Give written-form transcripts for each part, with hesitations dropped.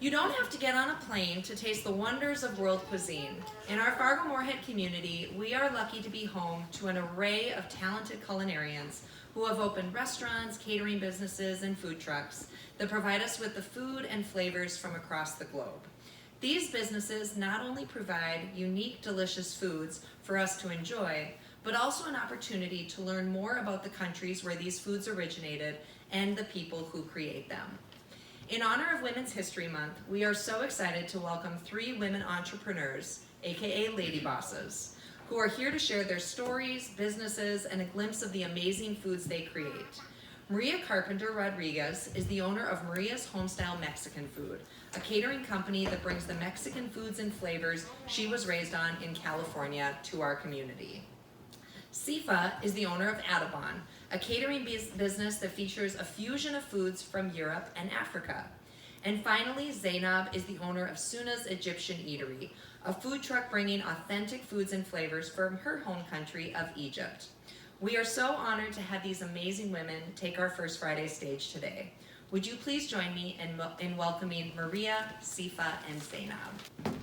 You don't have to get on a plane to taste the wonders of world cuisine. In our Fargo-Moorhead community, we are lucky to be home to an array of talented culinarians who have opened restaurants, catering businesses, and food trucks that provide us with the food and flavors from across the globe. These businesses not only provide unique, delicious foods for us to enjoy, but also an opportunity to learn more about the countries where these foods originated and the people who create them. In honor of Women's History Month, we are so excited to welcome 3 women entrepreneurs, aka Ladybosses, who are here to share their stories, businesses, and a glimpse of the amazing foods they create. Maria Carpenter Rodriguez is the owner of Maria's HomeStyle Mexican Food, a catering company that brings the Mexican foods and flavors she was raised on in California to our community. Sifa is the owner of Adibon, a catering business that features a fusion of foods from Europe and Africa. And finally, Zainab is the owner of Suna's Egyptian Eatery, a food truck bringing authentic foods and flavors from her home country of Egypt. We are so honored to have these amazing women take our First Friday stage today. Would you please join me in welcoming Maria, Sifa, and Zainab.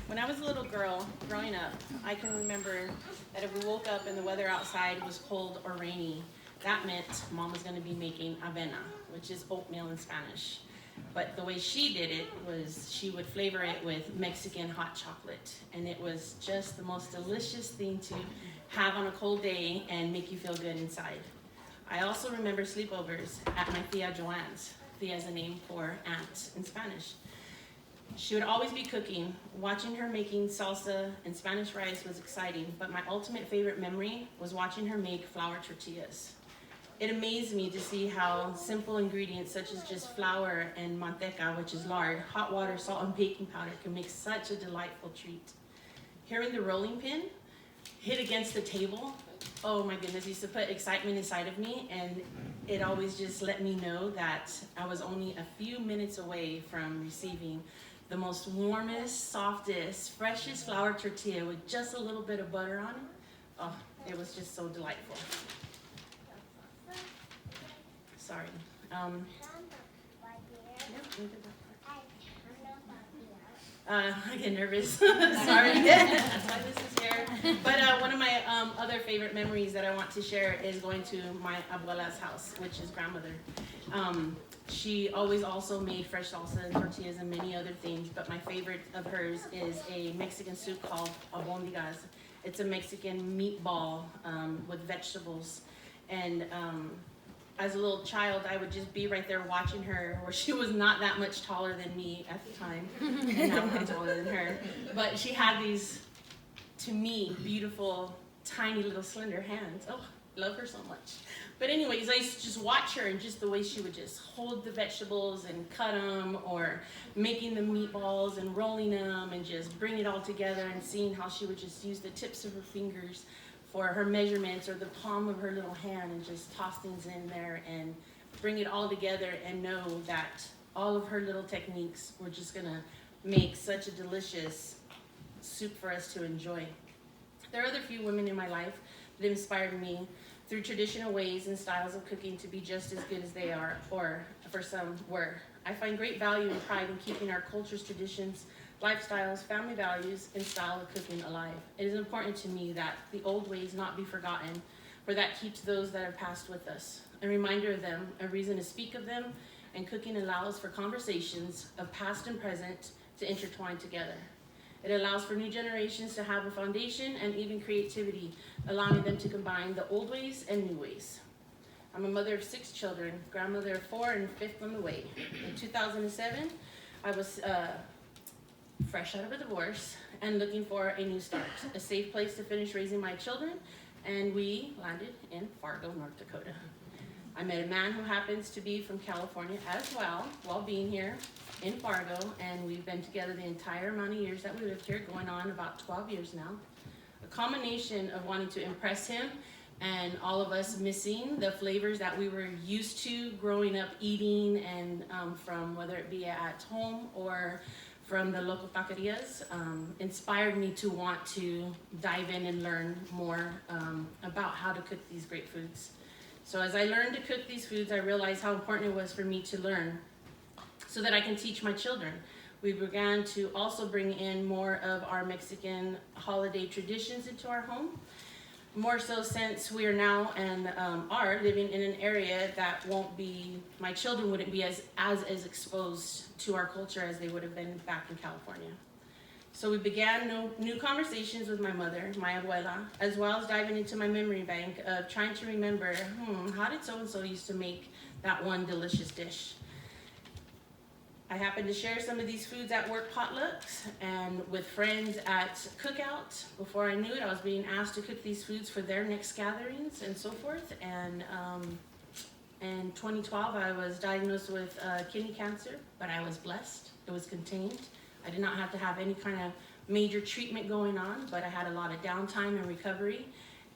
When I was a little girl, growing up, I can remember that if we woke up and the weather outside was cold or rainy, that meant Mom was going to be making avena, which is oatmeal in Spanish. But the way she did it was she would flavor it with Mexican hot chocolate, and it was just the most delicious thing to have on a cold day and make you feel good inside. I also remember sleepovers at my Tia Joanne's. Tia is a name for aunt in Spanish. She would always be cooking. Watching her making salsa and Spanish rice was exciting, but my ultimate favorite memory was watching her make flour tortillas. It amazed me to see how simple ingredients such as just flour and manteca, which is lard, hot water, salt, and baking powder can make such a delightful treat. Hearing the rolling pin hit against the table, oh my goodness, used to put excitement inside of me, and it always just let me know that I was only a few minutes away from receiving the most warmest, softest, freshest flour tortilla with just a little bit of butter on it. Oh, it was just so delightful. Sorry. I get nervous. Sorry. That's why this is here. But one of my other favorite memories that I want to share is going to my abuela's house, which is grandmother. She always also made fresh salsa and tortillas and many other things, but my favorite of hers is a Mexican soup called albondigas. It's a Mexican meatball with vegetables. And as a little child, I would just be right there watching her, where she was not that much taller than me at the time, and now I'm taller than her. But she had these, to me, beautiful, tiny little slender hands. Oh, love her so much. But anyways, I used to just watch her, and just the way she would just hold the vegetables and cut them, or making the meatballs and rolling them and just bring it all together, and seeing how she would just use the tips of her fingers for her measurements, or the palm of her little hand, and just toss things in there and bring it all together, and know that all of her little techniques were just gonna make such a delicious soup for us to enjoy. There are other few women in my life that inspired me through traditional ways and styles of cooking to be just as good as they are, or for some were. I find great value and pride in keeping our culture's traditions, lifestyles, family values, and style of cooking alive. It is important to me that the old ways not be forgotten, for that keeps those that have passed with us. A reminder of them, a reason to speak of them, and cooking allows for conversations of past and present to intertwine together. It allows for new generations to have a foundation and even creativity, allowing them to combine the old ways and new ways. I'm a mother of 6 children, grandmother of 4, and 5th on the way. In 2007, I was fresh out of a divorce and looking for a new start, a safe place to finish raising my children, and we landed in Fargo, North Dakota. I met a man who happens to be from California as well, while being here in Fargo, and we've been together the entire amount of years that we lived here, going on about 12 years now. A combination of wanting to impress him and all of us missing the flavors that we were used to growing up eating, and from whether it be at home or from the local taquerias, inspired me to want to dive in and learn more about how to cook these great foods. So as I learned to cook these foods, I realized how important it was for me to learn so that I can teach my children. We began to also bring in more of our Mexican holiday traditions into our home. More so since we are now and are living in an area that my children wouldn't be as exposed to our culture as they would have been back in California. So we began new conversations with my mother, my abuela, as well as diving into my memory bank of trying to remember, how did so-and-so used to make that one delicious dish? I happened to share some of these foods at work potlucks and with friends at cookout. Before I knew it, I was being asked to cook these foods for their next gatherings and so forth. And in 2012, I was diagnosed with kidney cancer, but I was blessed. It was contained. I did not have to have any kind of major treatment going on, but I had a lot of downtime and recovery.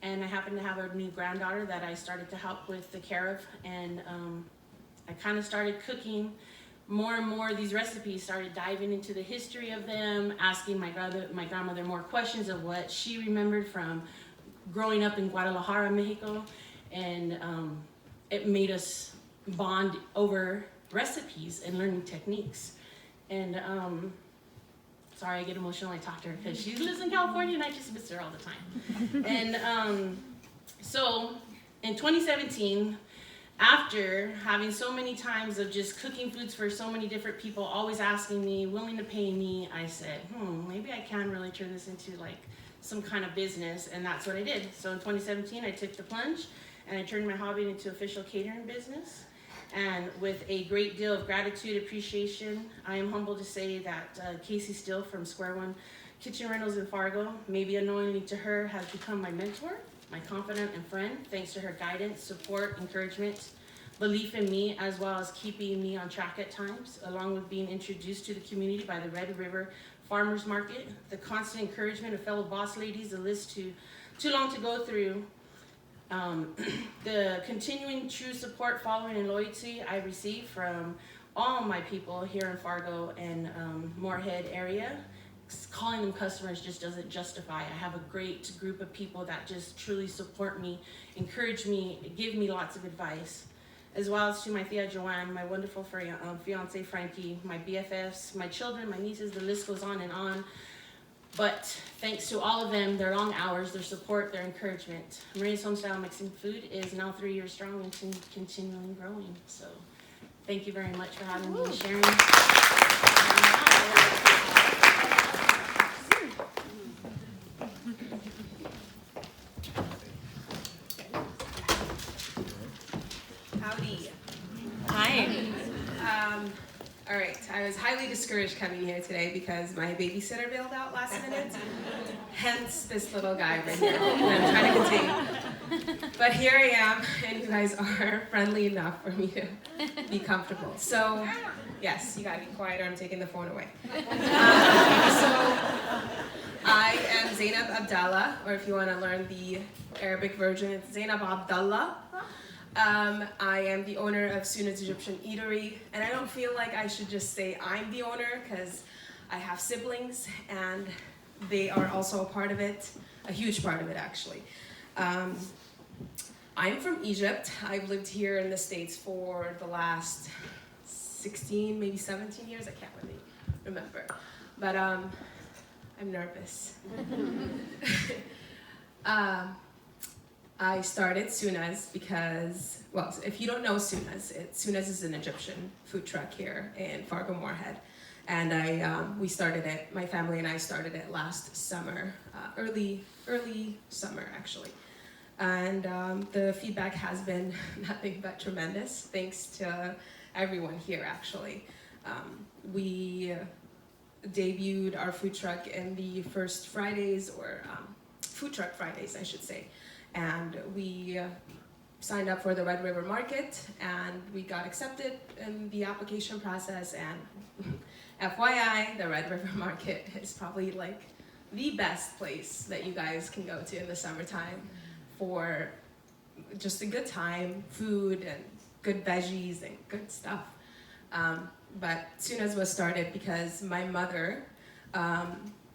And I happened to have a new granddaughter that I started to help with the care of. And I kind of started cooking more and more. These recipes, started diving into the history of them, asking my grandmother more questions of what she remembered from growing up in Guadalajara, Mexico. And it made us bond over recipes and learning techniques. And sorry, I get emotional when I talk to her because she lives in California and I just miss her all the time. And so in 2017, after having so many times of just cooking foods for so many different people, always asking me, willing to pay me, I said, maybe I can really turn this into like some kind of business. And that's what I did. So in 2017, I took the plunge and I turned my hobby into official catering business. And with a great deal of gratitude, appreciation, I am humbled to say that Casey Still from Square One Kitchen Rentals in Fargo, maybe unknowingly to her, has become my mentor, my confidant and friend, thanks to her guidance, support, encouragement, belief in me, as well as keeping me on track at times, along with being introduced to the community by the Red River Farmers Market, the constant encouragement of fellow boss ladies, the list too long to go through, the continuing true support, following, and loyalty I receive from all my people here in Fargo and Moorhead area. Calling them customers just doesn't justify. I have a great group of people that just truly support me, encourage me, give me lots of advice, as well as to my Thea Joanne, my wonderful fiance Frankie, my BFFs, my children, my nieces, the list goes on and on. But thanks to all of them, their long hours, their support, their encouragement, Maria's HomeStyle Mexican Food is now 3 years strong and continually growing. So thank you very much for having me and sharing. Howdy. Hi. All right, I was highly discouraged coming here today because my babysitter bailed out last minute. Hence this little guy right here that I'm trying to contain. But here I am, and you guys are friendly enough for me to be comfortable. So, yes, you gotta be quiet or I'm taking the phone away. So, I am Zainab Abdallah, or if you want to learn the Arabic version, it's Zainab Abdallah. I am the owner of Suna's Egyptian Eatery, and I don't feel like I should just say I'm the owner because I have siblings and they are also a part of it, a huge part of it actually. I'm from Egypt. I've lived here in the States for the last 16, maybe 17 years, I can't really remember, but I'm nervous. I started Suna's because, well, if you don't know Suna's, Suna's is an Egyptian food truck here in Fargo-Moorhead. And we started it, my family and I started it last summer, early summer actually. And the feedback has been nothing but tremendous, thanks to everyone here actually. We debuted our food truck in the first Fridays, or Food Truck Fridays, I should say. And we signed up for the Red River Market, and we got accepted in the application process. And FYI, the Red River Market is probably like the best place that you guys can go to in the summertime for just a good time, food and good veggies and good stuff. But Suna's was started because my mother,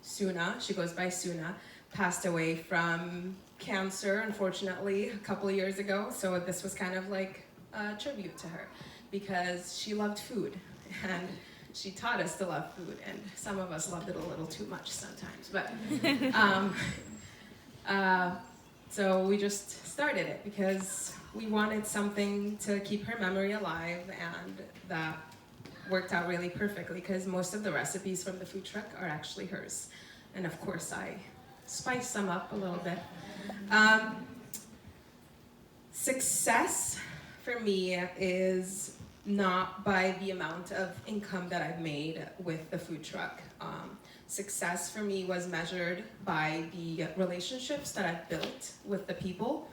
Suna, she goes by Suna, passed away from cancer, unfortunately, a couple of years ago. So this was kind of like a tribute to her because she loved food and she taught us to love food, and some of us loved it a little too much sometimes. But so we just started it because we wanted something to keep her memory alive, and that worked out really perfectly because most of the recipes from the food truck are actually hers. And of course, I spiced them up a little bit. Success for me is not by the amount of income that I've made with the food truck. Success for me was measured by the relationships that I've built with the people.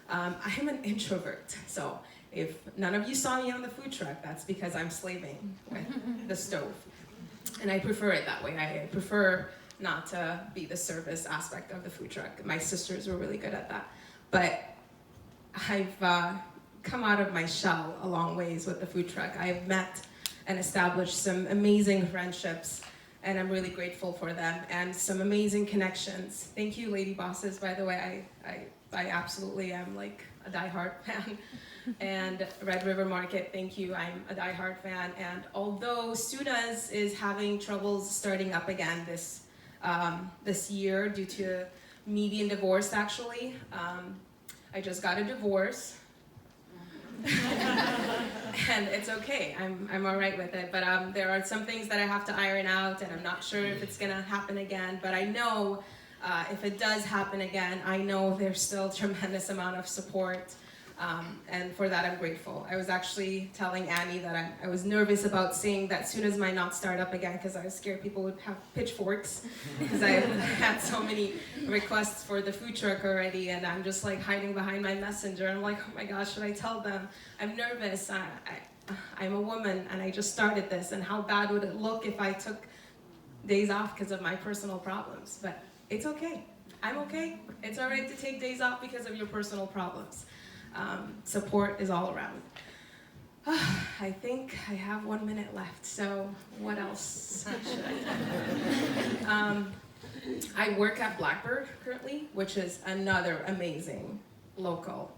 I'm an introvert, so if none of you saw me on the food truck, that's because I'm slaving with the stove. And I prefer it that way. I prefer not to be the service aspect of the food truck. My sisters were really good at that. But I've come out of my shell a long ways with the food truck. I've met and established some amazing friendships, and I'm really grateful for them, and some amazing connections. Thank you, Ladybosses, by the way. I absolutely am like a diehard fan. And Red River Market, thank you, I'm a diehard fan. And although Suna's is having troubles starting up again this year due to me being divorced, actually. I just got a divorce. And it's okay, I'm all right with it, but there are some things that I have to iron out, and I'm not sure if it's gonna happen again, but I know if it does happen again, I know there's still a tremendous amount of support, and for that I'm grateful. I was actually telling Annie that I was nervous about saying that Suna's might not start up again because I was scared people would have pitchforks because I had so many requests for the food truck already, and I'm just like hiding behind my messenger. I'm like, oh my gosh, should I tell them? I'm nervous. I'm a woman and I just started this, and how bad would it look if I took days off because of my personal problems? But it's okay. I'm okay. It's all right to take days off because of your personal problems. Support is all around. I think I have 1 minute left, so what else should I do? I work at Blackbird currently, which is another amazing local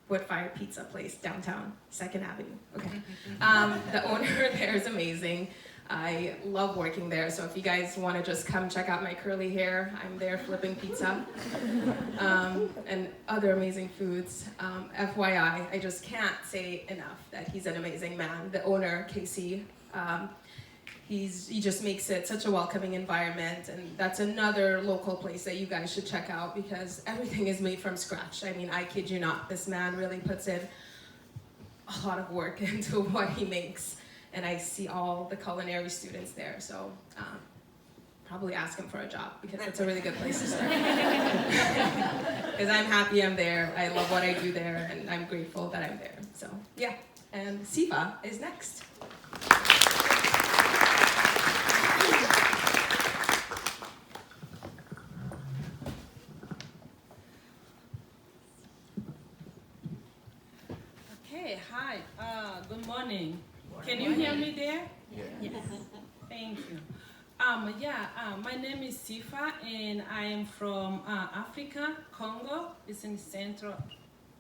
wood-fired pizza place downtown, 2nd Avenue. Okay. The owner there is amazing. I love working there, so if you guys want to just come check out my curly hair, I'm there flipping pizza, and other amazing foods. FYI, I just can't say enough that he's an amazing man. The owner, Casey, he just makes it such a welcoming environment, and that's another local place that you guys should check out because everything is made from scratch. I mean, I kid you not, this man really puts in a lot of work into what he makes. And I see all the culinary students there, so probably ask him for a job because it's a really good place to start. Because I'm happy I'm there, I love what I do there, and I'm grateful that I'm there. So yeah, and Sifa is next. Okay, hi, good morning. Can you hear me there? Yes. Thank you. My name is Sifa, and I am from Africa, Congo. It's in central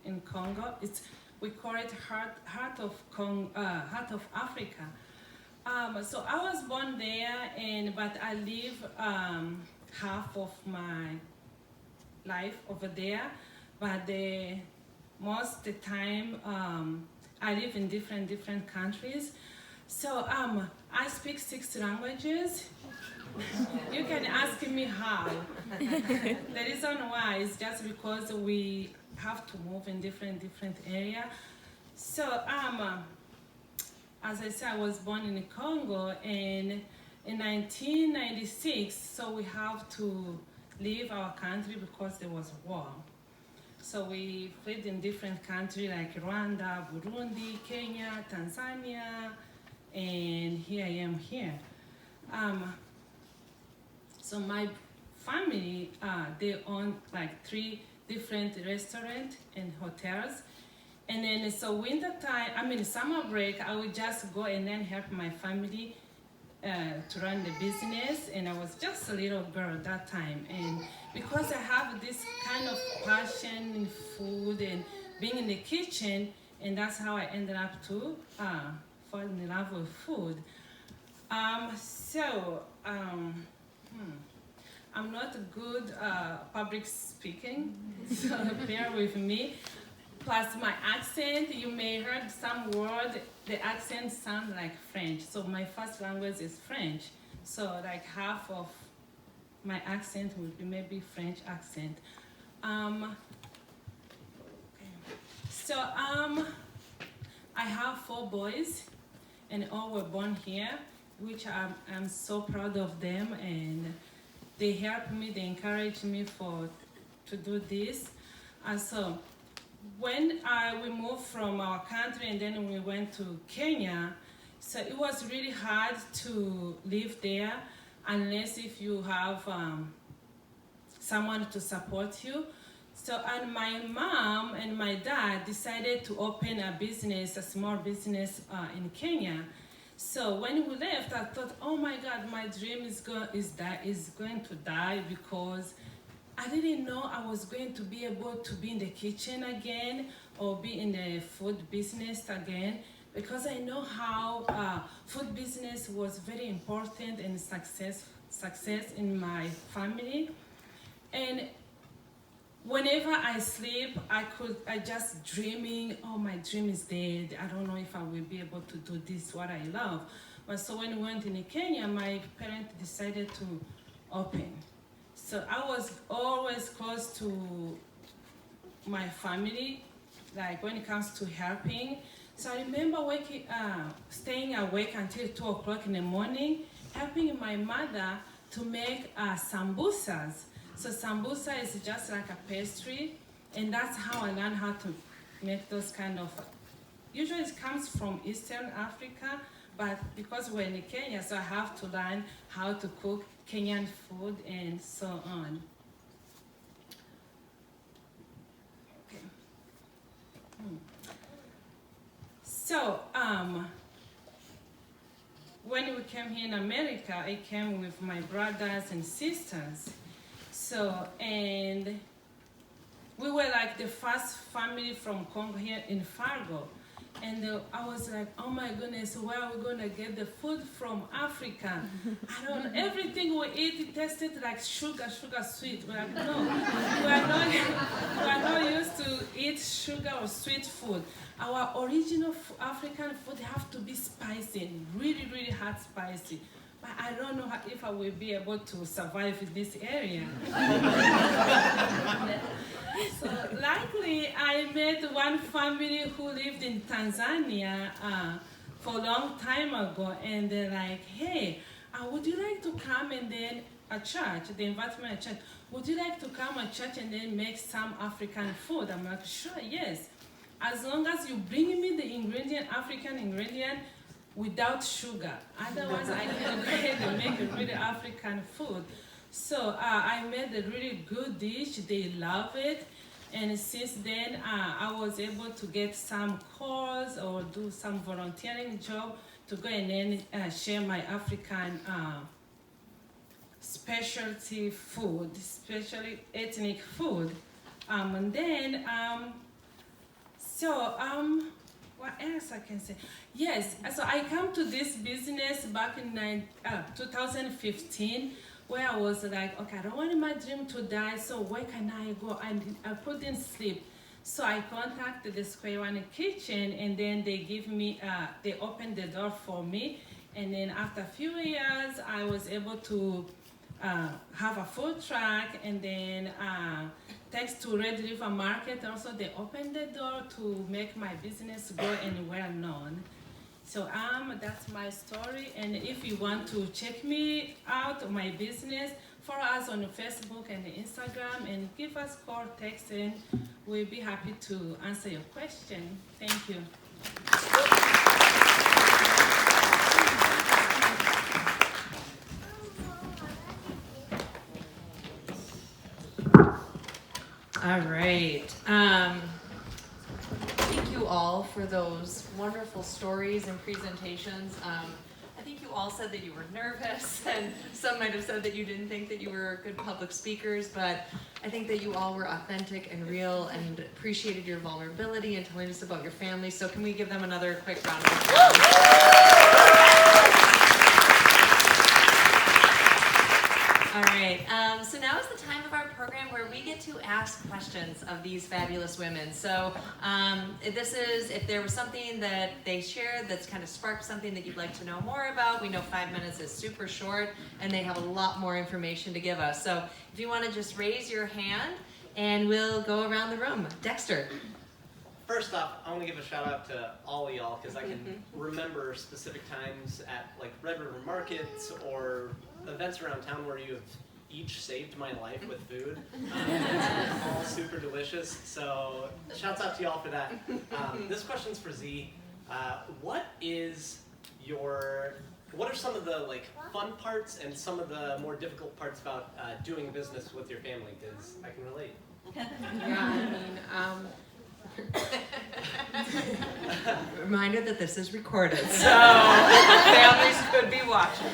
in Congo. We call it heart of Africa. So I was born there, but I live half of my life over there. But most of the time, I live in different countries. So I speak 6 languages. You can ask me how. The reason why is just because we have to move in different area. So as I said, I was born in Congo, and in 1996, so we have to leave our country because there was war. So we fled in different countries like Rwanda, Burundi, Kenya, Tanzania, and here I am here. So my family, they own like 3 different restaurants and hotels. And then so winter time, summer break, I would just go and then help my family to run the business, and I was just a little girl at that time, and because I have this kind of passion in food and being in the kitchen, and that's how I ended up to fall in love with food. I'm not good public speaking, so bear with me. Plus my accent, you may heard some word, the accent sound like French. So my first language is French. So like half of my accent will be maybe French accent. I have 4 boys, and all were born here, which I'm so proud of them, and they help me, they encourage me to do this. So when we moved from our country and then we went to Kenya, so it was really hard to live there unless if you have someone to support you. So, and my mom and my dad decided to open a business, a small business in Kenya. So when we left, I thought, oh my God, my dream is going to die, because I didn't know I was going to be able to be in the kitchen again or be in the food business again, because I know how food business was very important and success in my family. And whenever I sleep, I just dreaming, oh, my dream is dead. I don't know if I will be able to do this, what I love. But so when we went in Kenya, my parents decided to open. So I was always close to my family, like when it comes to helping. So I remember staying awake until 2 o'clock in the morning, helping my mother to make sambusas. So sambusa is just like a pastry, and that's how I learned how to make those kind of, usually it comes from Eastern Africa, but because we're in Kenya, so I have to learn how to cook Kenyan food and so on. Okay. So, when we came here in America, I came with my brothers and sisters. So, and we were like the first family from Congo here in Fargo. And I was like, oh my goodness, where are we going to get the food from Africa? I don't know, everything we eat, it tasted like sugar sweet. We're like, no, we are not used to eat sugar or sweet food. Our original African food have to be spicy, really, really hot spicy. But I don't know if I will be able to survive in this area. So luckily, I met one family who lived in Tanzania for a long time ago, and they're like, hey, would you like to come and then a church, they invited me to church, would you like to come to church and then make some African food? I'm like, sure, yes. As long as you bring me the African ingredient, without sugar. Otherwise, I can go ahead and make a really African food. So I made a really good dish. They love it. And since then, I was able to get some calls or do some volunteering job to go and then share my African specialty food, especially ethnic food. And then, what else I can say? Yes, so I come to this business back in 2015, where I was like, okay, I don't want my dream to die, so where can I go? And I couldn't sleep. So I contacted the Square One Kitchen, and then they give me, they opened the door for me. And then after a few years, I was able to have a food truck, and then thanks to Red River Market, also they opened the door to make my business grow and well known. So that's my story, and if you want to check me out, my business, follow us on Facebook and Instagram, and give us a call, text, and we'll be happy to answer your question. Thank you. All right. Thank you all for those wonderful stories and presentations. I think you you all said that you were nervous, and some might have said that you didn't think that you were good public speakers, but I think that you all were authentic and real and appreciated your vulnerability and telling us about your family. So can we give them another quick round of applause? All right, so now is the time of our program where we get to ask questions of these fabulous women. So this is, if there was something that they shared that's kind of sparked something that you'd like to know more about, we know 5 minutes is super short and they have a lot more information to give us. So if you want to just raise your hand and we'll go around the room. Dexter. First off, I want to give a shout out to all of y'all because I can remember specific times at like Red River Markets or events around town where you have each saved my life with food. It's all super delicious, so shouts out to y'all for that. This question's for Z. What are some of the like fun parts and some of the more difficult parts about doing business with your family? Because I can relate. Yeah, Reminder that this is recorded, so families could be watching.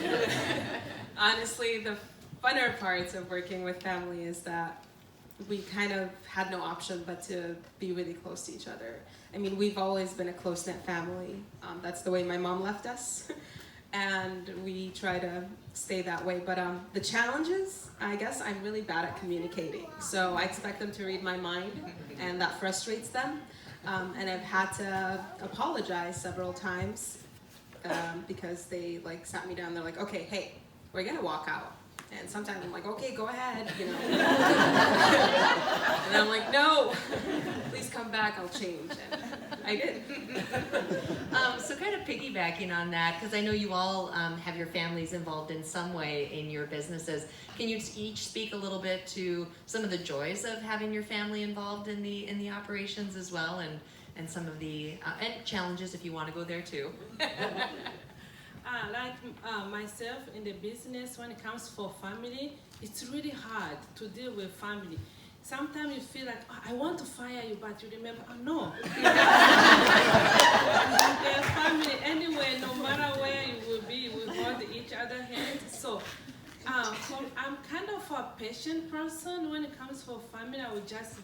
honestly, the funner parts of working with family is that we kind of had no option but to be really close to each other. I mean, we've always been a close-knit family. That's the way my mom left us, and we try to stay that way. But the challenges, I guess I'm really bad at communicating. So I expect them to read my mind, and that frustrates them. And I've had to apologize several times because they like sat me down. They're like, okay, hey, we're gonna walk out. And sometimes I'm like, okay, go ahead, you know. And I'm like, no, please come back, I'll change. And I did. So kind of piggybacking on that, because I know you all have your families involved in some way in your businesses. Can you each speak a little bit to some of the joys of having your family involved in the operations as well, and some of the and challenges if you want to go there too? Myself in the business, when it comes for family, it's really hard to deal with family. Sometimes you feel like, oh, I want to fire you, but you remember, oh no. They're family anyway, no matter where you will be, we hold each other's hands. So I'm kind of a patient person. When it comes for family, I will just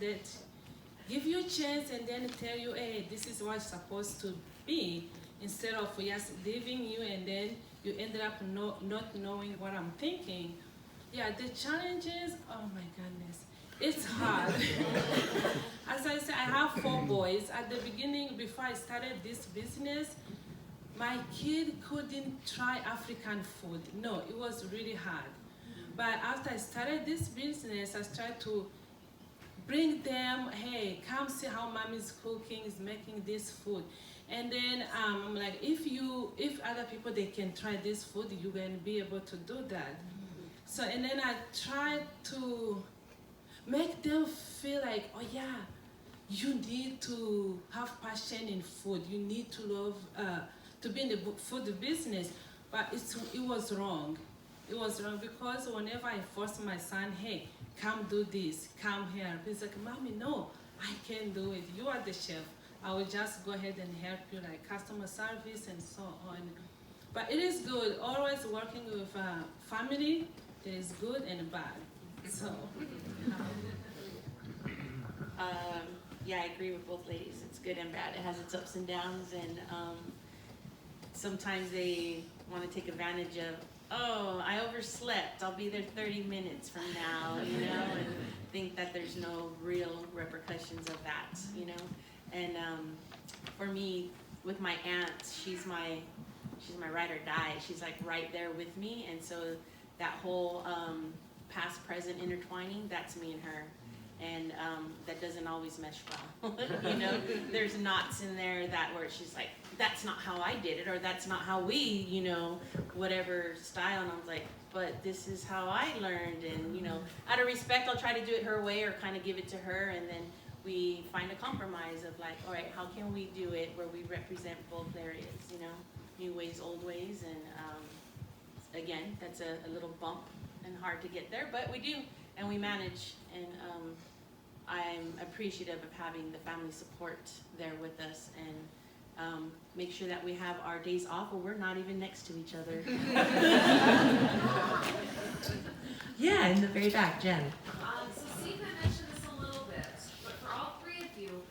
give you a chance and then tell you, hey, this is what's supposed to be, instead of just leaving you and then you ended up not knowing what I'm thinking. Yeah, the challenges, oh my goodness, it's hard. As I said, I have 4 boys. At the beginning, before I started this business, my kid couldn't try African food. No, it was really hard. But after I started this business, I started to bring them, hey, come see how mommy's cooking, is making this food. And then I'm like, if other people, they can try this food, you're going to be able to do that. So, and then I try to make them feel like, oh yeah, you need to have passion in food. You need to love, to be in the food business. But it was wrong. It was wrong because whenever I forced my son, hey, come do this, come here. He's like, Mommy, no, I can't do it. You are the chef. I will just go ahead and help you, like customer service and so on. But it is good. Always working with family, there is good and bad. So. Yeah, I agree with both ladies. It's good and bad. It has its ups and downs, and sometimes they want to take advantage of, oh, I overslept, I'll be there 30 minutes from now, you know, and think that there's no real repercussions of that, you know. And for me, with my aunt, she's my ride or die. She's like right there with me, and so that whole past present intertwining, that's me and her. And that doesn't always mesh well. You know, there's knots in there where she's like, that's not how I did it, or that's not how we, you know, whatever style. And I was like, but this is how I learned. And, you know, out of respect, I'll try to do it her way or kind of give it to her. And then we find a compromise of like, all right, how can we do it where we represent both areas, you know, new ways, old ways. And again, that's a little bump and hard to get there, but we do, and we manage. And I'm appreciative of having the family support there with us, and make sure that we have our days off where we're not even next to each other. Yeah, in the very back, Jen. So Sifa mentioned this a little bit, but for all three of you,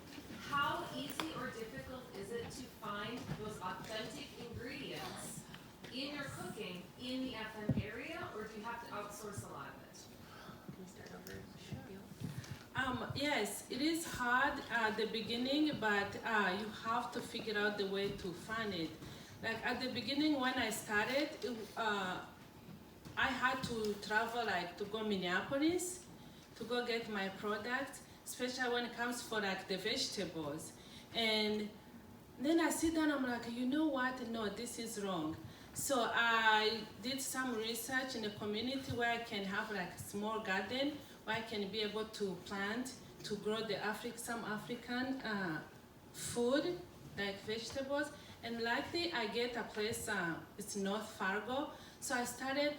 how easy or difficult is it to find those authentic ingredients in your cooking in the FM area, or do you have to outsource a lot of it? Can we start over? Yes, it is hard at the beginning, but you have to figure out the way to find it. Like at the beginning when I started, I had to travel like to go Minneapolis to go get my product, especially when it comes for like the vegetables. And then I sit down, I'm like, you know what? No, this is wrong. So I did some research in the community where I can have like a small garden where I can be able to plant, to grow the some African food, like vegetables. And luckily I get a place, it's North Fargo. So I started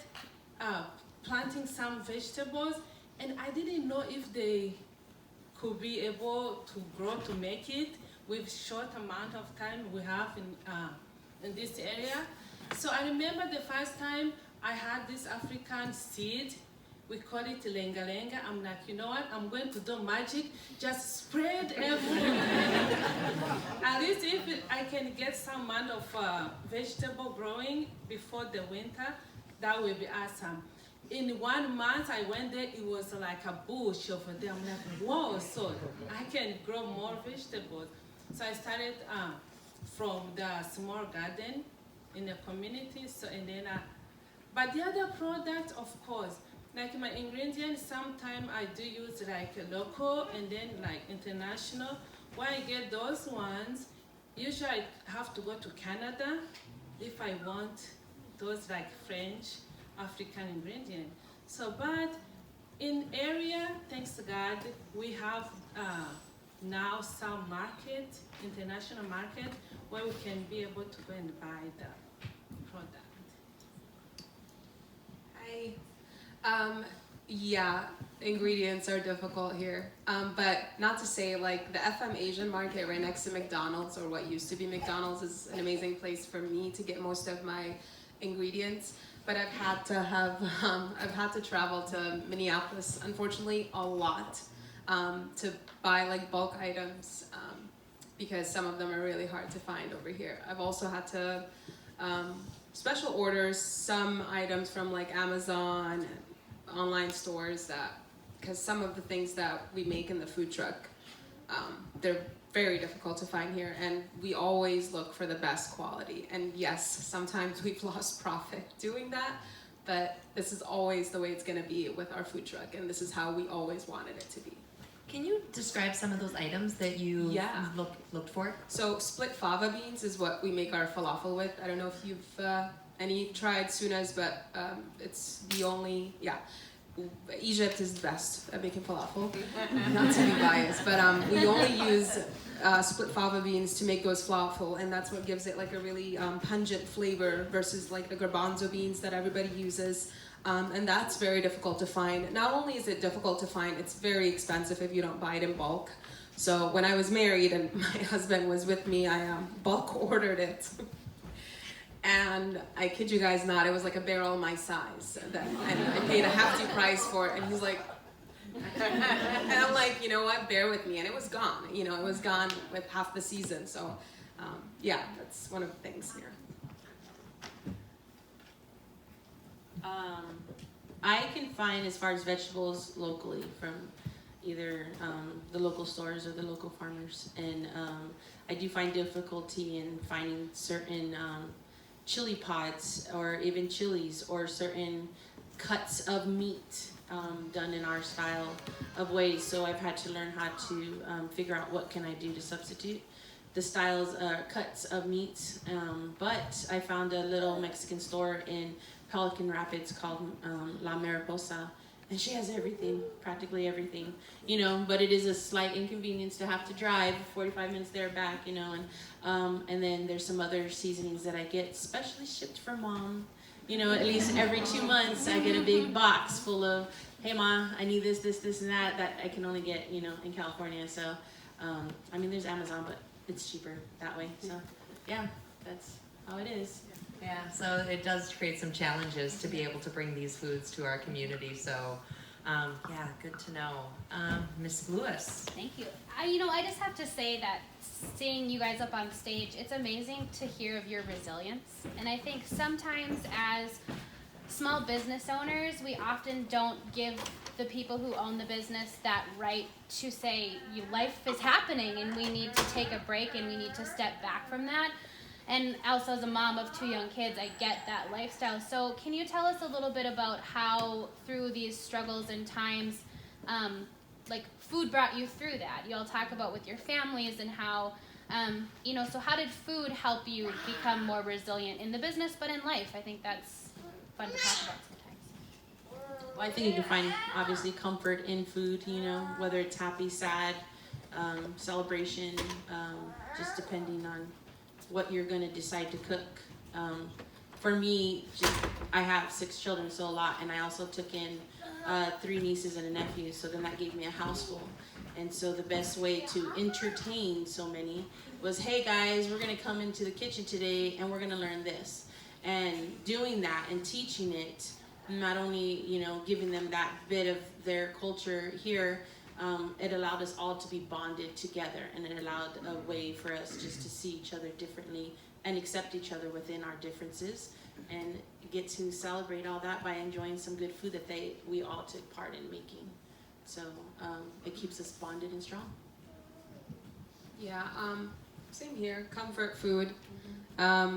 planting some vegetables, and I didn't know if they could be able to grow to make it with short amount of time we have in this area. So I remember the first time I had this African seed, we call it lenga-lenga. I'm like, you know what, I'm going to do magic, just spread everywhere. At least if I can get some amount of vegetable growing before the winter, that will be awesome. In 1 month I went there, it was like a bush over there. I'm like, whoa, so I can grow more vegetables. So I started from the small garden in the community. So and then, but the other product, of course, like my ingredients, sometimes I do use like local and then like international. When I get those ones, usually I have to go to Canada if I want those like French, African ingredient. So, but in area, thanks to God, we have now some market, international market, where we can be able to go and buy the product. Yeah, ingredients are difficult here. But not to say like the FM Asian market right next to McDonald's, or what used to be McDonald's, is an amazing place for me to get most of my ingredients. But I've had to travel to Minneapolis, unfortunately, a lot to buy like bulk items because some of them are really hard to find over here. I've also had to special orders some items from like Amazon and online stores, that because some of the things that we make in the food truck, they're very difficult to find here, and we always look for the best quality. And yes, sometimes we've lost profit doing that, but this is always the way it's going to be with our food truck, and this is how we always wanted it to be. Can you describe some of those items that you looked for? So split fava beans is what we make our falafel with. I don't know if you've tried Suna's, but it's the only, Egypt is the best at making falafel. Not to be biased, but we only use split fava beans to make those falafel, and that's what gives it like a really pungent flavor versus like the garbanzo beans that everybody uses. And that's very difficult to find. Not only is it difficult to find, it's very expensive if you don't buy it in bulk. So when I was married and my husband was with me, I bulk ordered it. And I kid you guys not, it was like a barrel my size. And I paid a hefty price for it, and he's like, and I'm like, you know what, bear with me. And it was gone, it was gone with half the season. So that's one of the things here. I can find, as far as vegetables, locally from either the local stores or the local farmers, and I do find difficulty in finding certain chili pods or even chilies or certain cuts of meat done in our style of ways. So I've had to learn how to figure out what can I do to substitute the styles, cuts of meats. But I found a little Mexican store in Pelican Rapids called La Mariposa, and she has everything, practically everything, but it is a slight inconvenience to have to drive 45 minutes there back, and then there's some other seasonings that I get specially shipped for Mom. At least every 2 months I get a big box full of, hey Ma, I need this, and that I can only get, in California. So, there's Amazon, but it's cheaper that way. So yeah, that's how it is. Yeah, so it does create some challenges to be able to bring these foods to our community. So, yeah, good to know. Miss Lewis. Thank you. I just have to say that seeing you guys up on stage, it's amazing to hear of your resilience. And I think sometimes as small business owners, we often don't give the people who own the business that right to say, life is happening and we need to take a break and we need to step back from that. And also as a mom of 2 young kids, I get that lifestyle. So can you tell us a little bit about how through these struggles and times, like food brought you through that? You all talk about with your families and how, so how did food help you become more resilient in the business, but in life? I think that's fun to talk about sometimes. Well, I think you can find obviously comfort in food, whether it's happy, sad, celebration, just depending on what you're going to decide to cook. For me, I have 6 children, so a lot, and I also took in 3 nieces and a nephew, so then that gave me a house full. And so the best way to entertain so many was, hey guys, we're going to come into the kitchen today and we're going to learn this. And doing that and teaching it, not only giving them that bit of their culture here, it allowed us all to be bonded together, and it allowed a way for us just to see each other differently and accept each other within our differences, and get to celebrate all that by enjoying some good food that we all took part in making. So it keeps us bonded and strong. Yeah, same here. Comfort food. For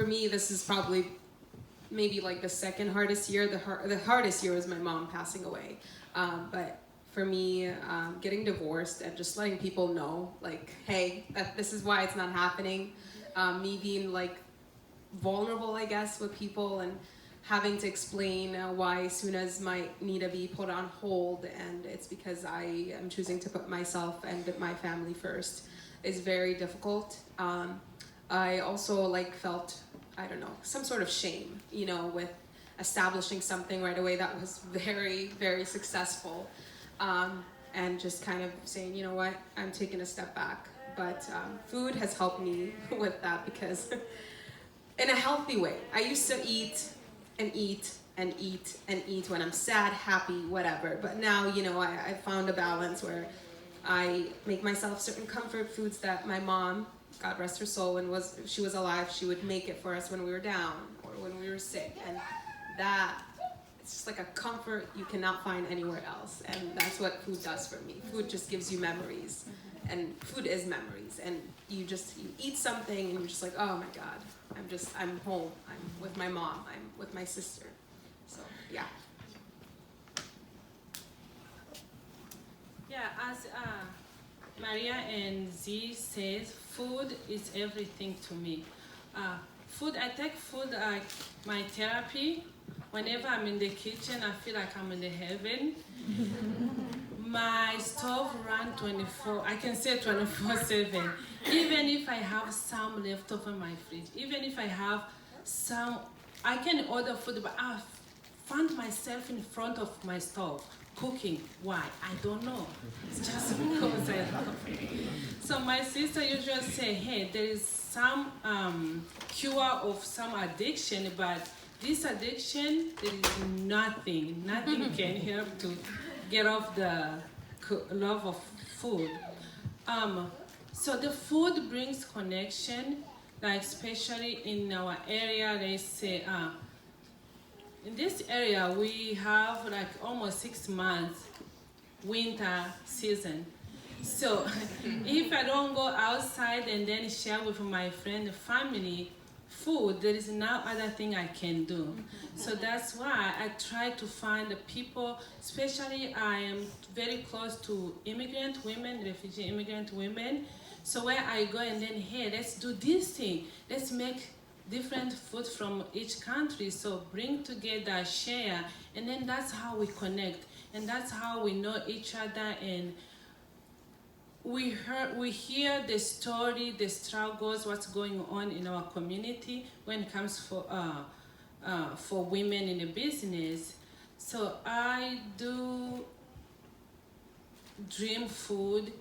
me, this is probably maybe like the second hardest year. The hardest year was my mom passing away. But for me, getting divorced and just letting people know, like, hey, that this is why it's not happening. Me being like vulnerable, I guess, with people and having to explain why Sunas might need to be put on hold, and it's because I am choosing to put myself and my family first, is very difficult. I also felt, I don't know, some sort of shame, with establishing something right away that was very, very successful, and just kind of saying, you know what, I'm taking a step back. But food has helped me with that, because in a healthy way, I used to eat and eat and eat and eat when I'm sad, happy, whatever. But now, I found a balance where I make myself certain comfort foods that my mom, God rest her soul, when she was alive, she would make it for us when we were down or when we were sick. And that, it's just like a comfort you cannot find anywhere else. And that's what food does for me. Food just gives you memories. And food is memories. And you eat something and you're just like, oh my God, I'm home. I'm with my mom. I'm with my sister. So, yeah. Yeah, as Maria and Z says, food is everything to me. I take food like my therapy. Whenever I'm in the kitchen, I feel like I'm in the heaven. My stove runs 24/7. Even if I have some left over my fridge, even if I have some, I can order food, but I find myself in front of my stove cooking. Why? I don't know. It's just because I love it. So my sister usually say, hey, there is some cure of some addiction, but this addiction, there is nothing can help to get off the love of food. So the food brings connection, especially in our area. They say, in this area we have almost 6 months winter season. So if I don't go outside and then share with my friend and family food, there is no other thing I can do. So that's why I try to find the people, especially I am very close to immigrant women, refugee immigrant women. So where I go and then, hey, let's do this thing. Let's make different food from each country. So bring together, share, and then that's how we connect. And that's how we know each other, and we hear the story, the struggles, what's going on in our community when it comes for women in the business. So I do dream food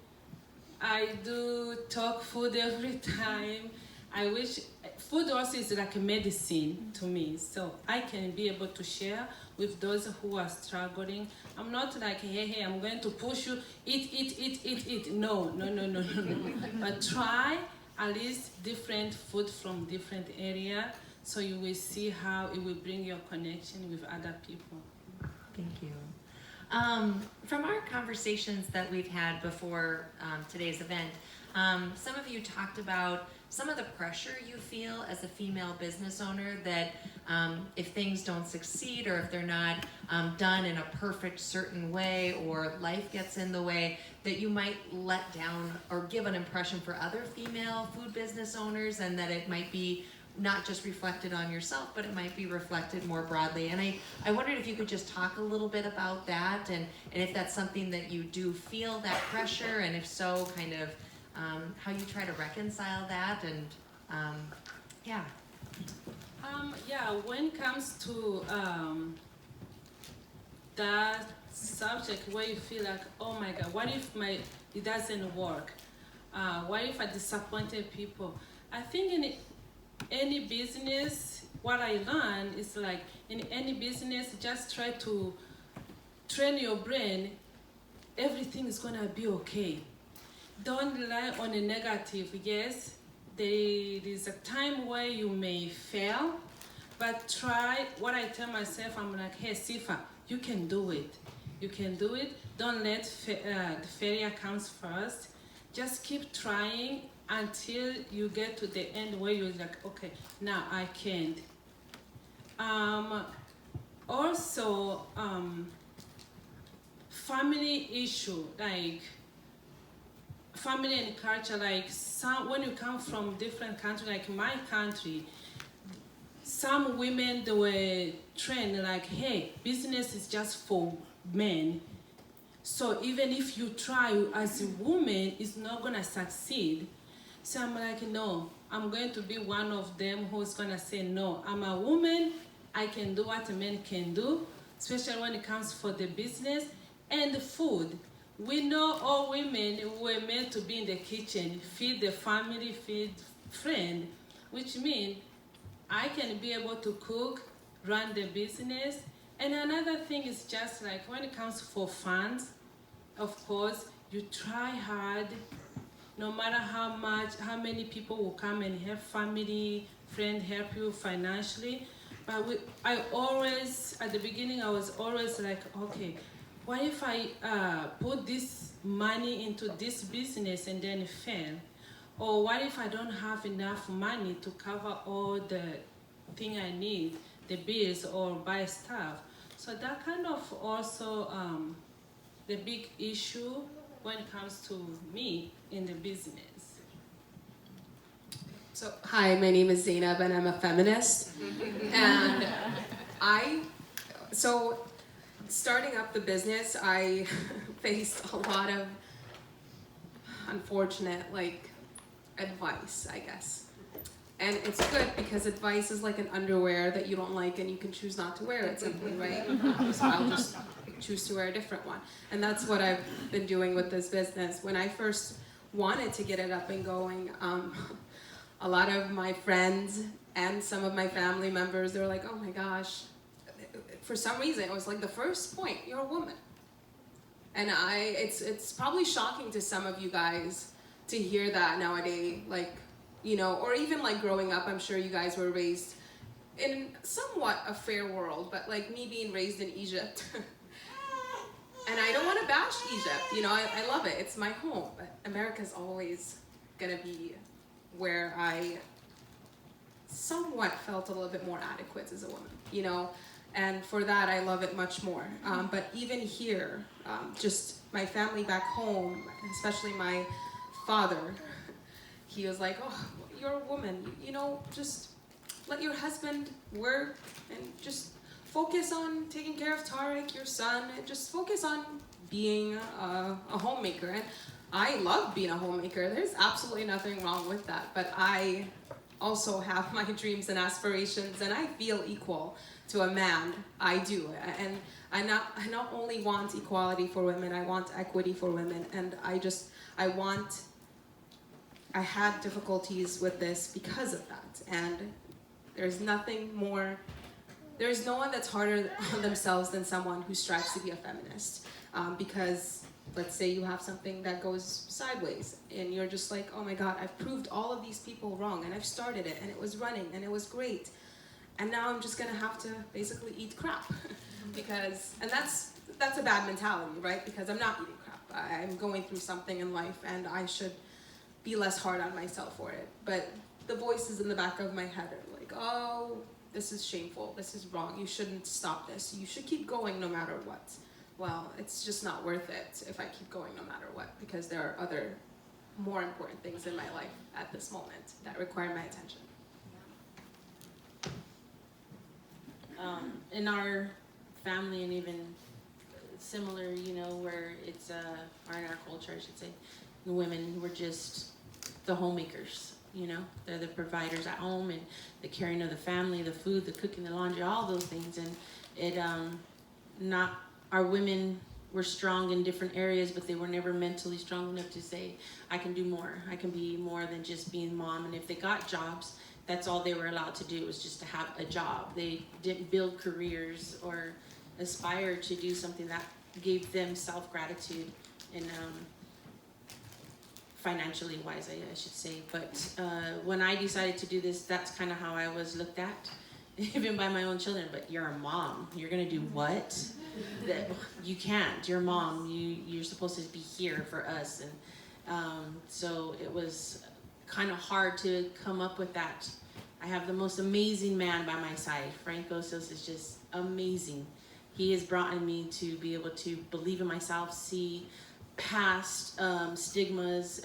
I do talk food every time. I wish food also is like a medicine to me, so I can be able to share with those who are struggling. I'm not like, hey, I'm going to push you, eat. No. But try at least different food from different area, so you will see how it will bring your connection with other people. Thank you. From our conversations that we've had before today's event, some of you talked about some of the pressure you feel as a female business owner that if things don't succeed or if they're not done in a perfect certain way or life gets in the way, that you might let down or give an impression for other female food business owners, and that it might be not just reflected on yourself, but it might be reflected more broadly. And I wondered if you could just talk a little bit about that, and if that's something that you do feel, that pressure, and if so, kind of how you try to reconcile that, and yeah. When it comes to that subject where you feel like, oh my God, what if it doesn't work? What if I disappointed people? I think in any business, what I learned is like in any business, just try to train your brain. Everything is gonna be okay. Don't rely on a negative. Yes, there is a time where you may fail, but try. What I tell myself, I'm like, hey, Sifa, you can do it. You can do it. Don't let the failure comes first. Just keep trying until you get to the end where you're like, okay, now I can. Also, family issue, like family and culture, like when you come from different countries, like my country, some women, they were trained like, hey, business is just for men. So even if you try as a woman, it's not gonna succeed. So I'm like, no, I'm going to be one of them who's gonna say, no, I'm a woman, I can do what men can do, especially when it comes for the business and the food. We know all women were meant to be in the kitchen, feed the family, feed friend, which means I can be able to cook, run the business. And another thing is just like when it comes for funds, of course, you try hard, no matter how many people will come and help, family, friend help you financially. But I always, at the beginning, I was always like, okay, what if I put this money into this business and then fail? Or what if I don't have enough money to cover all the thing I need, the bills or buy stuff? So that kind of also the big issue when it comes to me in the business. So, hi, my name is Zainab and I'm a feminist. And starting up the business, I faced a lot of unfortunate, advice, I guess. And it's good because advice is like an underwear that you don't like and you can choose not to wear it simply, right? So I'll just choose to wear a different one. And that's what I've been doing with this business. When I first wanted to get it up and going, a lot of my friends and some of my family members, they were like, oh my gosh, for some reason, it was like the first point, you're a woman. And it's probably shocking to some of you guys to hear that nowadays, or even growing up, I'm sure you guys were raised in somewhat a fair world, but me being raised in Egypt, and I don't want to bash Egypt, I love it, it's my home, but America's always gonna be where I somewhat felt a little bit more adequate as a woman, and for that I love it much more. But even here, just my family back home, especially my father, he was like, oh, you're a woman, just let your husband work and just focus on taking care of Tariq, your son, and just focus on being a homemaker. And I love being a homemaker. There's absolutely nothing wrong with that. But I also have my dreams and aspirations, and I feel equal to a man. I do. And I not only want equality for women, I want equity for women. And I want I had difficulties with this because of that. And there's no one that's harder on themselves than someone who strives to be a feminist. Because let's say you have something that goes sideways and you're just like, oh my God, I've proved all of these people wrong and I've started it and it was running and it was great. And now I'm just gonna have to basically eat crap. And that's a bad mentality, right? Because I'm not eating crap. I'm going through something in life and I should be less hard on myself for it. But the voices in the back of my head are like, oh, this is shameful, this is wrong, you shouldn't stop this, you should keep going no matter what. Well, it's just not worth it if I keep going no matter what, because there are other more important things in my life at this moment that require my attention. In our family, and even similar, where it's, or in our culture, I should say, the women were just the homemakers, they're the providers at home and the caring of the family, the food, the cooking, the laundry, all those things. And our women were strong in different areas, but they were never mentally strong enough to say, I can do more. I can be more than just being mom. And if they got jobs, that's all they were allowed to do, was just to have a job. They didn't build careers or aspire to do something that gave them self-gratitude and financially wise, I should say. But when I decided to do this, that's kind of how I was looked at, even by my own children. But you're a mom. You're gonna do what? You can't. You're a mom. You're supposed to be here for us. And so it was kind of hard to come up with that. I have the most amazing man by my side. Frank Osos is just amazing. He has brought me to be able to believe in myself, see past stigmas,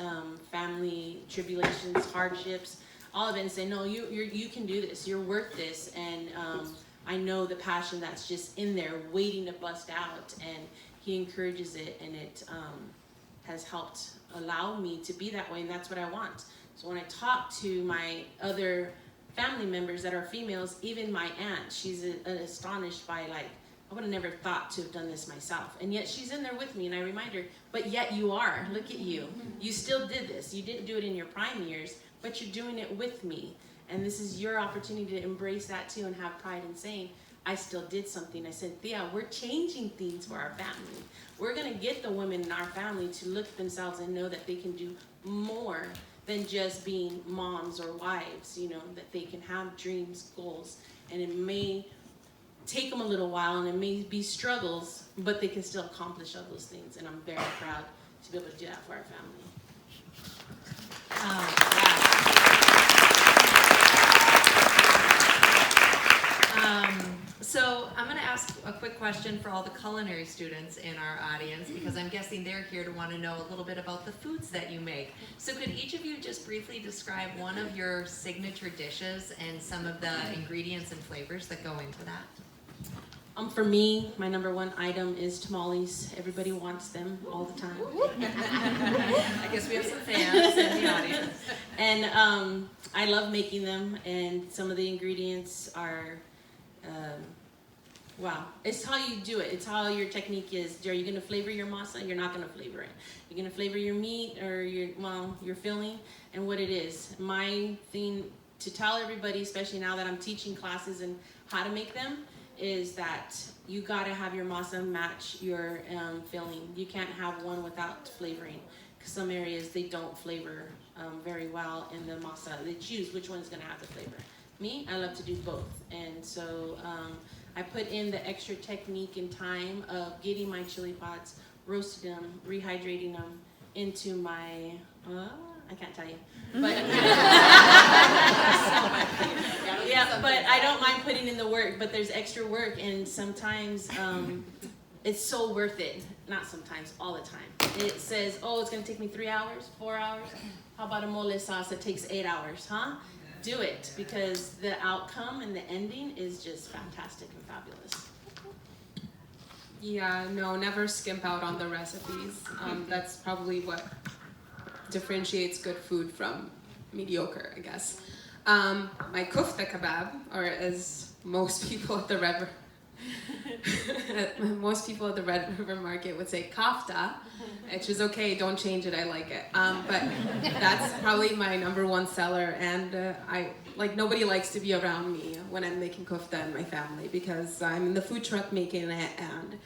family tribulations, hardships, all of it, and say, no, you can do this. You're worth this. And I know the passion that's just in there waiting to bust out, and he encourages it, and it has helped allow me to be that way, and that's what I want. So when I talk to my other family members that are females, even my aunt, she's astonished by, like, I would have never thought to have done this myself. And yet she's in there with me, and I remind her, but yet you are. Look at you. You still did this. You didn't do it in your prime years, but you're doing it with me. And this is your opportunity to embrace that too and have pride in saying, I still did something. I said, Thea, we're changing things for our family. We're going to get the women in our family to look at themselves and know that they can do more than just being moms or wives, that they can have dreams, goals, and it may take them a little while and it may be struggles, but they can still accomplish all those things. And I'm very proud to be able to do that for our family. So I'm going to ask a quick question for all the culinary students in our audience, because I'm guessing they're here to want to know a little bit about the foods that you make. So could each of you just briefly describe one of your signature dishes and some of the ingredients and flavors that go into that? For me, my number one item is tamales. Everybody wants them all the time. I guess we have some fans in the audience. And I love making them, and some of the ingredients are, wow. It's how you do it. It's how your technique is. Are you going to flavor your masa? You're not going to flavor it. You're going to flavor your meat or your filling and what it is. My thing to tell everybody, especially now that I'm teaching classes and how to make them, is that you got to have your masa match your filling. You can't have one without flavoring, because some areas they don't flavor very well in the masa. They choose which one is going to have the flavor. Me, I love to do both, and so I put in the extra technique and time of getting my chili pods, roasting them, rehydrating them into my I can't tell you, but yeah, but I don't mind putting in the work, but there's extra work, and sometimes it's so worth it. Not sometimes, all the time. It says, oh, it's gonna take me 3 hours, 4 hours. How about a mole sauce that takes 8 hours, huh? Do it, because the outcome and the ending is just fantastic and fabulous. Yeah, no, never skimp out on the recipes. That's probably what differentiates good food from mediocre, I guess. My kufta kebab, or as most people at the most people at the Red River Market would say kafta, which is okay, don't change it, I like it. But that's probably my #1 seller, and nobody likes to be around me when I'm making kofta in my family, because I'm in the food truck making it, and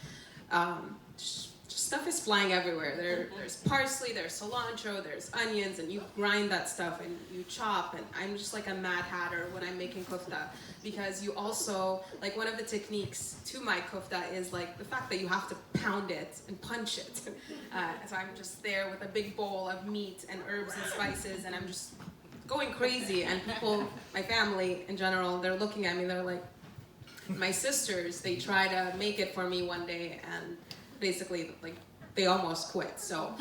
stuff is flying everywhere. There's parsley, there's cilantro, there's onions, and you grind that stuff and you chop, and I'm just like a mad hatter when I'm making kofta, because you also, like, one of the techniques to my kofta is like the fact that you have to pound it and punch it. So I'm just there with a big bowl of meat and herbs and spices, and I'm just going crazy, and people, my family in general, they're looking at me, they're like, my sisters, they try to make it for me one day, and basically, like, they almost quit. So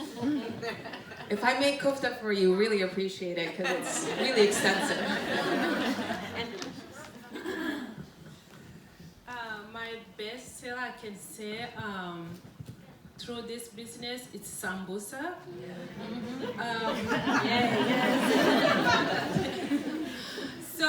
if I make kofta for you, really appreciate it, because it's really extensive. My best seller, I can say, through this business, it's sambusa. So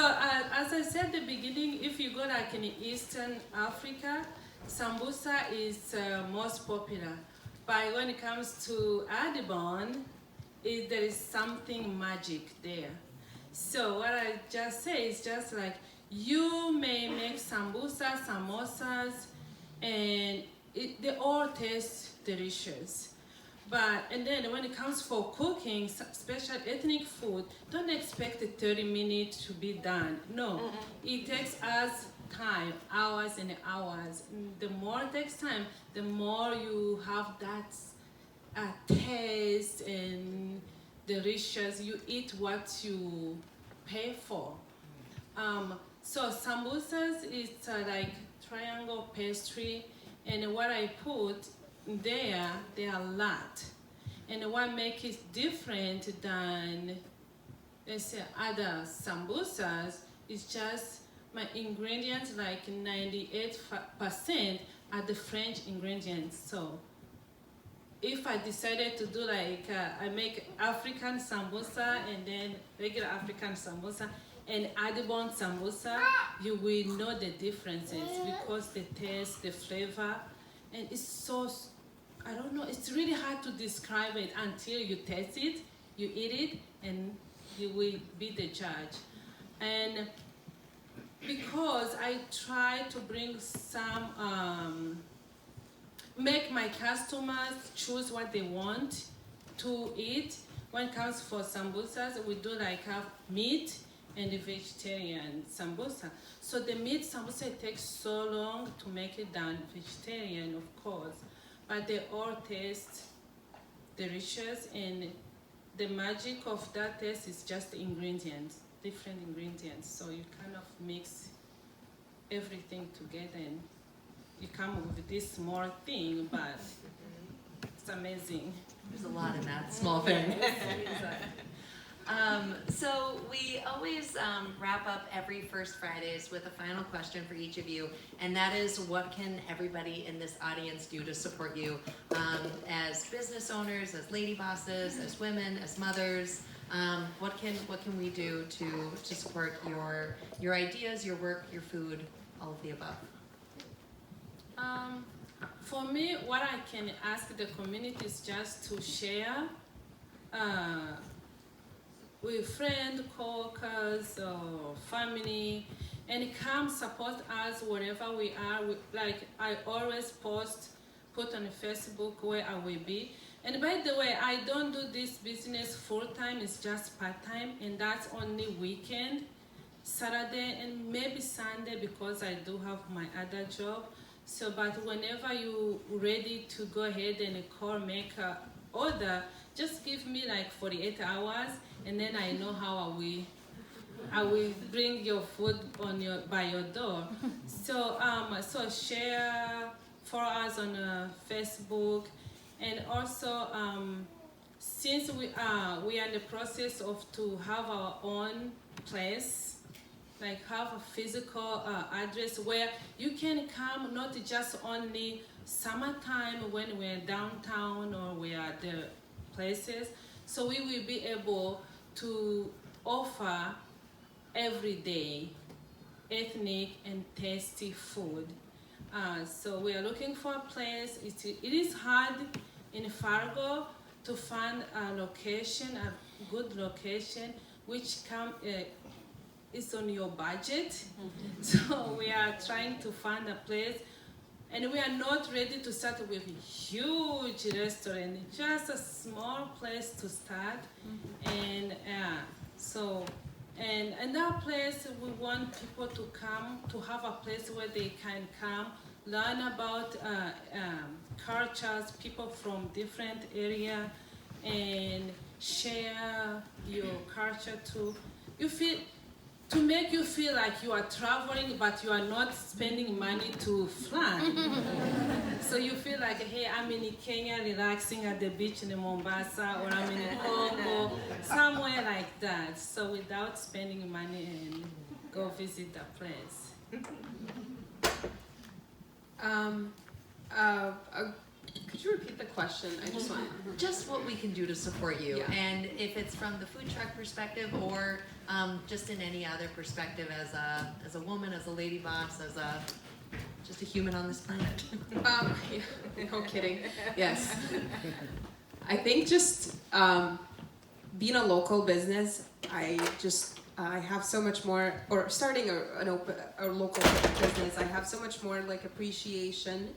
as I said at the beginning, if you go like in Eastern Africa, sambusa is most popular. But when it comes to Adibon, there is something magic there. So what I just say is just like, you may make sambusa, samosas, and they all taste delicious. And then when it comes for cooking, special ethnic food, don't expect 30 minutes to be done. No, it takes us time, hours and hours. The more it takes time, the more you have that taste and delicious. You eat what you pay for. So samosas is like triangle pastry, and what I put there are a lot. And what makes it different than, let's say, other samosas is just my ingredients, like 98% are the French ingredients. So if I decided to do like, I make African samosa and then regular African samosa and Adibon samosa, you will know the differences because the taste, the flavor, and it's so, I don't know, it's really hard to describe it until you taste it, you eat it, and you will be the judge. And because I try to bring some, make my customers choose what they want to eat. When it comes for samosas, we do like have meat and the vegetarian sambusa. So the meat sambusa takes so long to make it done, vegetarian of course, but they all taste delicious, and the magic of that taste is just the ingredients, different ingredients. So you kind of mix everything together and you come up with this small thing, but it's amazing. There's a lot in that small thing. So we always wrap up every first Fridays with a final question for each of you, and that is, what can everybody in this audience do to support you as business owners, as lady bosses, as women, as mothers? What can we do to support your ideas, your work, your food, all of the above? For me, what I can ask the community is just to share with friends, co-workers, or family, and come support us wherever we are. Like I always put on Facebook where I will be. And by the way, I don't do this business full-time, it's just part-time, and that's only weekend, Saturday, and maybe Sunday because I do have my other job. So, but whenever you're ready to go ahead and call, make an order, just give me like 48 hours, and then I know how I will bring your food by your door. So, so share for us on Facebook, and also since we are in the process of to have our own place, like have a physical address where you can come, not just only summertime when we're downtown or we are at the places. So we will be able to offer everyday ethnic and tasty food. So we are looking for a place. It is hard in Fargo to find a location, a good location, which is on your budget. So we are trying to find a place, and we are not ready to start with a huge restaurant, just a small place to start. And and that place, we want people to come, to have a place where they can come, learn about cultures, people from different area, and share your culture too. To make you feel like you are traveling, but you are not spending money to fly. So you feel like, hey, I'm in Kenya relaxing at the beach in Mombasa, or I'm in Congo, somewhere like that. So without spending money, and go visit the place. Could you repeat the question? I just want Just what we can do to support you, Yeah. and if it's from the food truck perspective, or just in any other perspective, as a woman, as a lady boss, as just a human on this planet. yeah, no kidding. Yes. I think just being a local business, I have so much more, or starting a local business, I have so much more like appreciation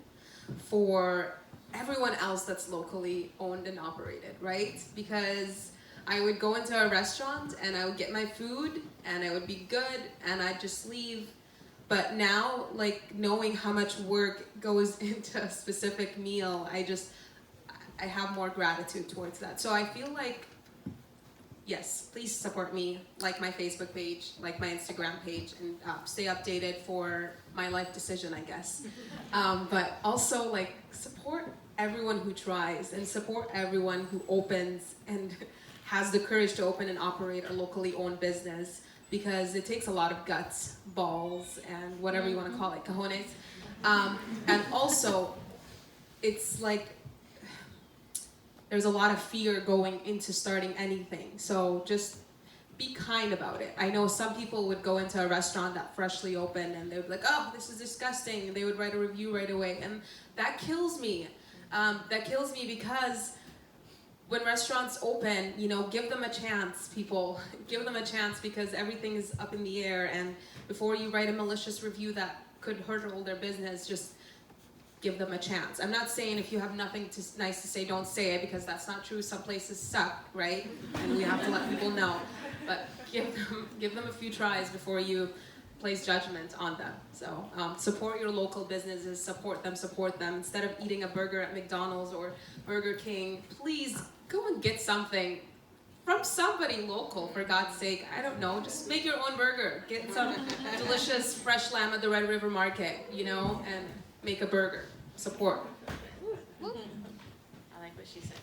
for everyone else that's locally owned and operated, right? Because I would go into a restaurant and I would get my food and it would be good and I'd just leave. But now, like, knowing how much work goes into a specific meal, I have more gratitude towards that. So I feel like, yes, please support me, like my Facebook page, like my Instagram page, and stay updated for my life decision, I guess. But also, like, support everyone who tries, and support everyone who opens and has the courage to open and operate a locally owned business, because it takes a lot of guts, balls, and whatever you want to call it, cojones. And also, it's like, there's a lot of fear going into starting anything. So just be kind about it. I know some people would go into a restaurant that freshly opened and they would be like, oh, this is disgusting. And they would write a review right away. And that kills me. That kills me, because when restaurants open, give them a chance, people. Give them a chance, because everything is up in the air. And before you write a malicious review that could hurt their business, just give them a chance. I'm not saying if you have nothing nice to say, don't say it, because that's not true. Some places suck, right? And we have to let people know. But give them a few tries before you place judgment on them. So support your local businesses, support them. Instead of eating a burger at McDonald's or Burger King, please go and get something from somebody local, for God's sake. I don't know, just make your own burger. Get some delicious fresh lamb at the Red River Market, and make a burger. Support. I like what she said.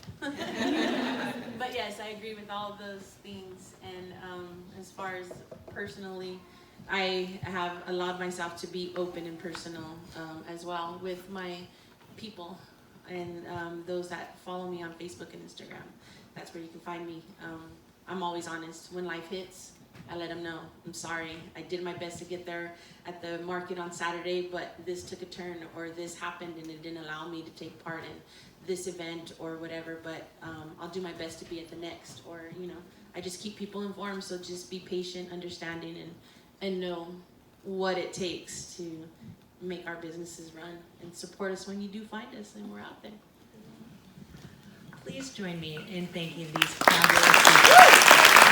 But yes, I agree with all those things. And as far as personally, I have allowed myself to be open and personal as well with my people and those that follow me on Facebook and Instagram. That's where you can find me. I'm always honest. When life hits, I let them know, I'm sorry, I did my best to get there at the market on Saturday, but this took a turn, or this happened and it didn't allow me to take part in this event or whatever, but I'll do my best to be at the next, or, I just keep people informed. So just be patient, understanding, and know what it takes to make our businesses run, and support us when you do find us and we're out there. Please join me in thanking these fabulous people.